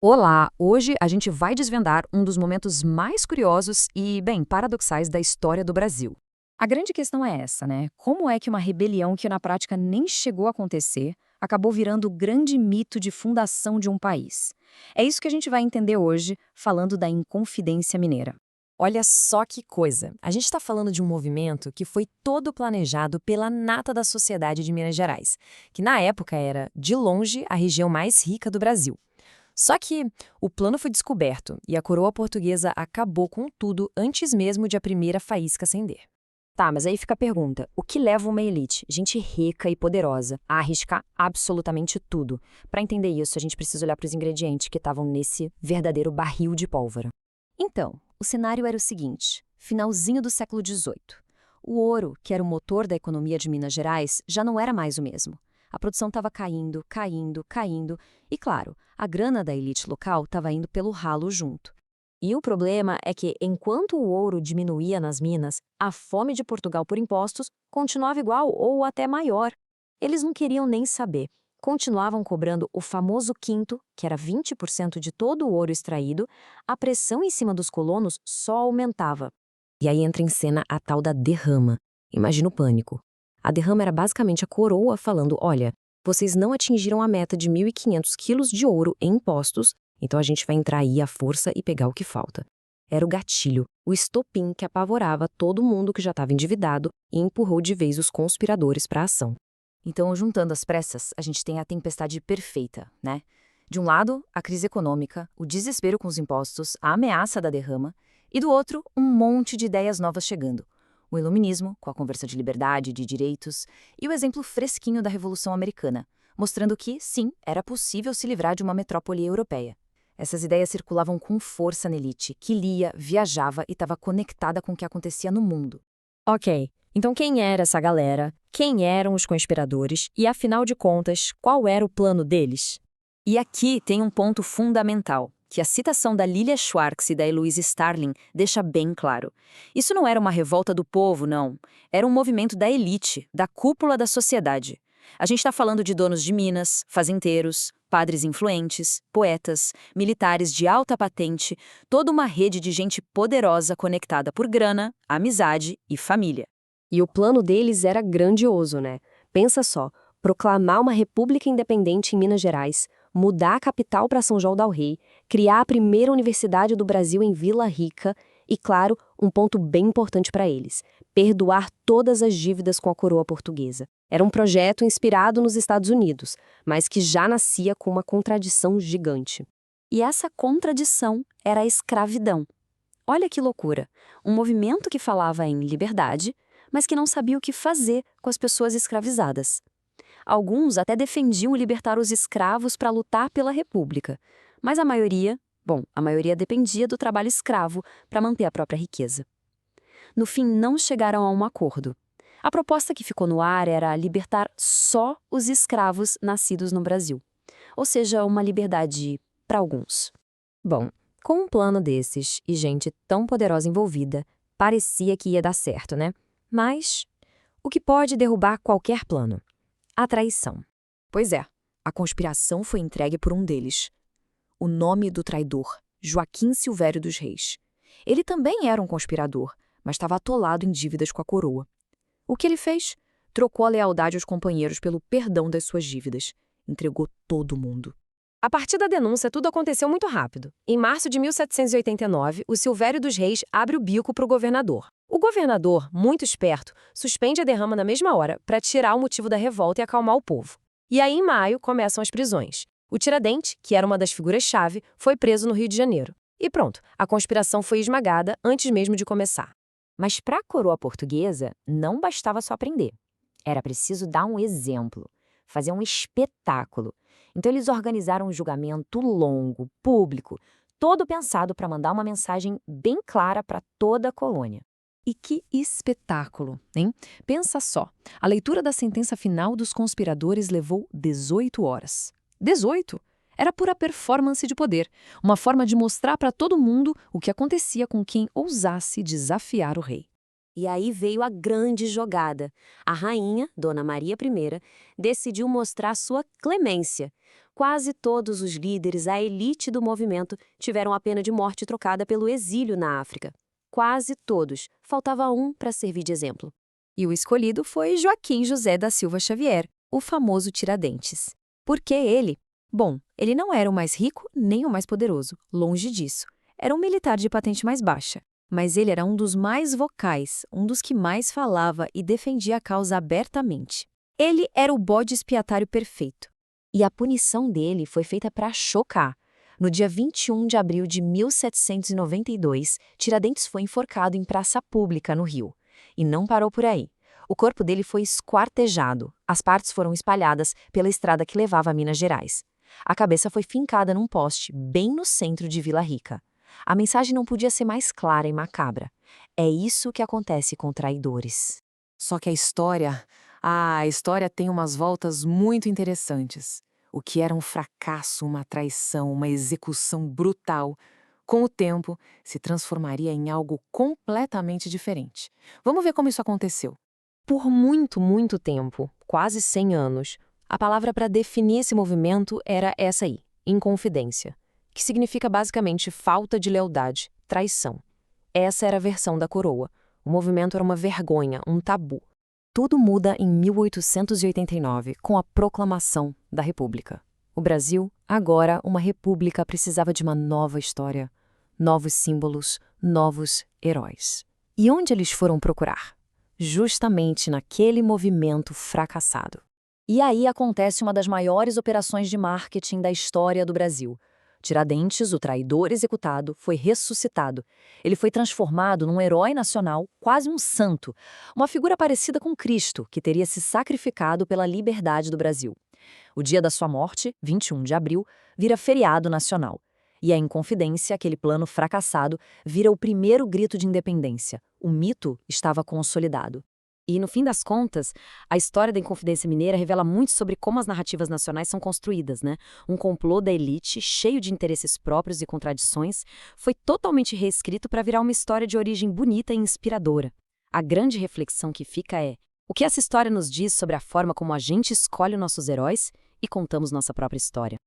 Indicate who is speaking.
Speaker 1: Olá! Hoje a gente vai desvendar um dos momentos mais curiosos e, bem, paradoxais da história do Brasil. A grande questão é essa, né? Como é que uma rebelião que na prática nem chegou a acontecer acabou virando o grande mito de fundação de um país? É isso que a gente vai entender hoje, falando da Inconfidência Mineira.
Speaker 2: Olha só que coisa! A gente está falando de um movimento que foi todo planejado pela nata da sociedade de Minas Gerais, que na época era, de longe, a região mais rica do Brasil. Só que o plano foi descoberto e a coroa portuguesa acabou com tudo antes mesmo de a primeira faísca acender.
Speaker 1: Tá, mas aí fica a pergunta: o que leva uma elite, gente rica e poderosa, a arriscar absolutamente tudo? Para entender isso, a gente precisa olhar para os ingredientes que estavam nesse verdadeiro barril de pólvora. Então, o cenário era o seguinte: finalzinho do século XVIII. O ouro, que era o motor da economia de Minas Gerais, já não era mais o mesmo. A produção estava caindo, caindo, caindo, e claro, a grana da elite local estava indo pelo ralo junto.
Speaker 2: E o problema é que, enquanto o ouro diminuía nas minas, a fome de Portugal por impostos continuava igual ou até maior. Eles não queriam nem saber. Continuavam cobrando o famoso quinto, que era 20% de todo o ouro extraído, a pressão em cima dos colonos só aumentava. E aí entra em cena a tal da derrama. Imagina o pânico. A derrama era basicamente a coroa falando: olha, vocês não atingiram a meta de 1.500 quilos de ouro em impostos, então a gente vai entrar aí à força e pegar o que falta. Era o gatilho, o estopim que apavorava todo mundo que já estava endividado e empurrou de vez os conspiradores para a ação.
Speaker 1: Então, juntando as pressas, a gente tem a tempestade perfeita, né? De um lado, a crise econômica, o desespero com os impostos, a ameaça da derrama, e do outro, um monte de ideias novas chegando. O iluminismo, com a conversa de liberdade e de direitos, e o exemplo fresquinho da Revolução Americana, mostrando que, sim, era possível se livrar de uma metrópole europeia. Essas ideias circulavam com força na elite, que lia, viajava e estava conectada com o que acontecia no mundo.
Speaker 2: Ok, então quem era essa galera? Quem eram os conspiradores? E, afinal de contas, qual era o plano deles?
Speaker 1: E aqui tem um ponto fundamental, que a citação da Lilia Schwartz e da Eloise Starling deixa bem claro. Isso não era uma revolta do povo, não. Era um movimento da elite, da cúpula da sociedade. A gente está falando de donos de minas, fazendeiros, padres influentes, poetas, militares de alta patente, toda uma rede de gente poderosa conectada por grana, amizade e família.
Speaker 2: E o plano deles era grandioso, né? Pensa só, proclamar uma república independente em Minas Gerais, mudar a capital para São João del Rei, criar a primeira universidade do Brasil em Vila Rica e, claro, um ponto bem importante para eles, perdoar todas as dívidas com a coroa portuguesa. Era um projeto inspirado nos Estados Unidos, mas que já nascia com uma contradição gigante.
Speaker 1: E essa contradição era a escravidão. Olha que loucura! Um movimento que falava em liberdade, mas que não sabia o que fazer com as pessoas escravizadas. Alguns até defendiam libertar os escravos para lutar pela República, mas a maioria dependia do trabalho escravo para manter a própria riqueza. No fim, não chegaram a um acordo. A proposta que ficou no ar era libertar só os escravos nascidos no Brasil, ou seja, uma liberdade para alguns.
Speaker 2: Bom, com um plano desses e gente tão poderosa envolvida, parecia que ia dar certo, né? Mas o que pode derrubar qualquer plano? A traição.
Speaker 1: Pois é, a conspiração foi entregue por um deles. O nome do traidor, Joaquim Silvério dos Reis. Ele também era um conspirador, mas estava atolado em dívidas com a coroa. O que ele fez? Trocou a lealdade aos companheiros pelo perdão das suas dívidas. Entregou todo mundo.
Speaker 2: A partir da denúncia, tudo aconteceu muito rápido. Em março de 1789, o Silvério dos Reis abre o bico para o governador. O governador, muito esperto, suspende a derrama na mesma hora para tirar o motivo da revolta e acalmar o povo. E aí, em maio, começam as prisões. O Tiradentes, que era uma das figuras-chave, foi preso no Rio de Janeiro. E pronto, a conspiração foi esmagada antes mesmo de começar.
Speaker 1: Mas para a coroa portuguesa, não bastava só prender. Era preciso dar um exemplo, fazer um espetáculo. Então eles organizaram um julgamento longo, público, todo pensado para mandar uma mensagem bem clara para toda a colônia. E que espetáculo, hein? Pensa só, a leitura da sentença final dos conspiradores levou 18 horas. 18! Era pura performance de poder, uma forma de mostrar para todo mundo o que acontecia com quem ousasse desafiar o rei.
Speaker 3: E aí veio a grande jogada. A rainha, Dona Maria I, decidiu mostrar sua clemência. Quase todos os líderes, a elite do movimento, tiveram a pena de morte trocada pelo exílio na África. Quase todos. Faltava um para servir de exemplo.
Speaker 1: E o escolhido foi Joaquim José da Silva Xavier, o famoso Tiradentes. Por que ele? Bom, ele não era o mais rico nem o mais poderoso, longe disso. Era um militar de patente mais baixa. Mas ele era um dos mais vocais, um dos que mais falava e defendia a causa abertamente. Ele era o bode expiatório perfeito. E a punição dele foi feita para chocar. No dia 21 de abril de 1792, Tiradentes foi enforcado em praça pública, no Rio. E não parou por aí. O corpo dele foi esquartejado. As partes foram espalhadas pela estrada que levava a Minas Gerais. A cabeça foi fincada num poste, bem no centro de Vila Rica. A mensagem não podia ser mais clara e macabra. É isso que acontece com traidores.
Speaker 4: Só que a história tem umas voltas muito interessantes. O que era um fracasso, uma traição, uma execução brutal, com o tempo se transformaria em algo completamente diferente. Vamos ver como isso aconteceu.
Speaker 2: Por muito, muito tempo, quase 100 anos, a palavra para definir esse movimento era essa aí, inconfidência, que significa basicamente falta de lealdade, traição. Essa era a versão da coroa. O movimento era uma vergonha, um tabu. Tudo muda em 1889, com a proclamação da República. O Brasil, agora uma república, precisava de uma nova história, novos símbolos, novos heróis. E onde eles foram procurar? Justamente naquele movimento fracassado. E aí acontece uma das maiores operações de marketing da história do Brasil. Tiradentes, o traidor executado, foi ressuscitado. Ele foi transformado num herói nacional, quase um santo, uma figura parecida com Cristo, que teria se sacrificado pela liberdade do Brasil. O dia da sua morte, 21 de abril, vira feriado nacional. E a Inconfidência, aquele plano fracassado, vira o primeiro grito de independência. O mito estava consolidado. E, no fim das contas, a história da Inconfidência Mineira revela muito sobre como as narrativas nacionais são construídas, né? Um complô da elite, cheio de interesses próprios e contradições, foi totalmente reescrito para virar uma história de origem bonita e inspiradora. A grande reflexão que fica é: o que essa história nos diz sobre a forma como a gente escolhe nossos heróis e contamos nossa própria história?